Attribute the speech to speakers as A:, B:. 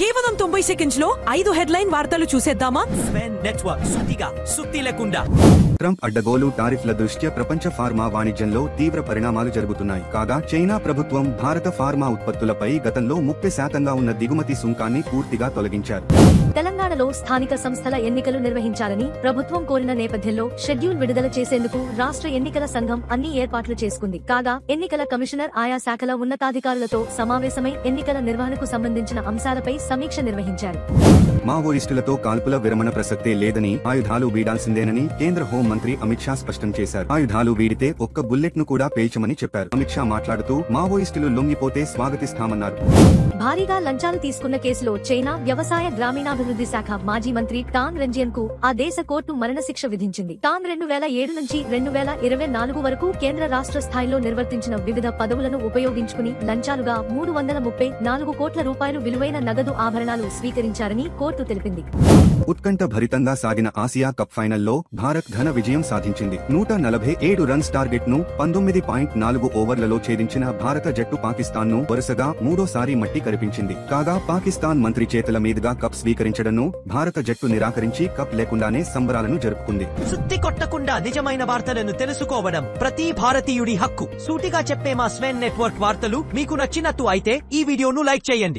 A: కేవలం 90 సెకండ్స్ లో 5 హెడ్లైన్ వార్తలు చూసేద్దామా?
B: స్వెన్ నెట్వర్క్ సుత్తిగా సుత్తి లేకుండా.
C: ట్రంప్ అడ్డగోలు టారిఫ్ల దృష్ట్యా ప్రపంచ ఫార్మా వాణిజ్యంలో తీవ్ర పరిణామాలు జరుగుతున్నాయి. కాగా చైనా ప్రభుత్వం భారత ఫార్మా ఉత్పత్తులపై గతంలో 30% ఉన్న దిగుమతి సుంకాన్ని పూర్తిగా తొలగించారు.
D: తెలంగాణలో స్థానిక సంస్థల ఎన్నికలు నిర్వహించాలని ప్రభుత్వం కోరిన నేపథ్యంలో షెడ్యూల్ విడుదల చేసేందుకు రాష్ట్ర ఎన్నికల సంఘం అన్ని ఏర్పాట్లు చేసుకుంది. కాగా ఎన్నికల కమిషనర్ ఆయా శాఖల ఉన్నతాధికారులతో సమావేశమై ఎన్నికల నిర్వహణకు సంబంధించిన అంశాలపై సమీక్ష నిర్వహించారు.
C: మావోయిస్టులతో కాల్పుల విరమణ ప్రసక్తే లేదని, ఆయుధాలు వీడాల్సిందేనని కేంద్ర హోం మంత్రి అమిత్ షా స్పష్టం చేశారు. ఆయుధాలు వీడితే ఒక్క బుల్లెట్ ను కూడా పేల్చమని చెప్పారు. అమిత్ షా మాట్లాడుతూ మావోయిస్టులు లొంగిపోతే స్వాగతిస్తామన్నారు.
D: భారీగా లంచాలు తీసుకున్న కేసులో చైనా వ్యవసాయ గ్రామీణాభివృద్ధి శాఖ మాజీ మంత్రి టాన్ రెంజియన్ కు ఆ దేశ కోర్టు మరణశిక్ష విధించింది. టాన్ 2007 నుంచి 2024 వరకు కేంద్ర రాష్ట్ర స్థాయిలో నిర్వర్తించిన వివిధ పదవులను ఉపయోగించుకుని లంచాలుగా 334 కోట్ల రూపాయలు విలువైన నగదు ఆభరణాలు స్వీకరించారని కోర్టు తెలిపింది.
C: ఉత్కంఠ భరితంగా సాగిన ఆసియా కప్ ఫైనల్లో భారత్ ఘన విజయం సాధించింది. 147 రన్స్ టార్గెట్ ను 19.4 ఓవర్లలో ఛేదించిన భారత జట్టు పాకిస్తాన్ ను వరుసగా మూడోసారి మట్టి కరిపించింది. కాగా పాకిస్తాన్ మంత్రి చేతుల మీదుగా కప్ స్వీకరించడంను భారత జట్టు నిరాకరించి కప్ లేకుండానే సంబరాలను జరుపుకుంది.
B: సుత్తి కొట్టకుండా నిజమైన వార్తలను తెలుసుకోవడం ప్రతి భారతీయుడి హక్కు. సూటిగా చెప్పే మా స్వెన్ నెట్వర్క్ వార్తలు మీకు నచ్చినట్టు అయితే ఈ వీడియోను లైక్ చేయండి.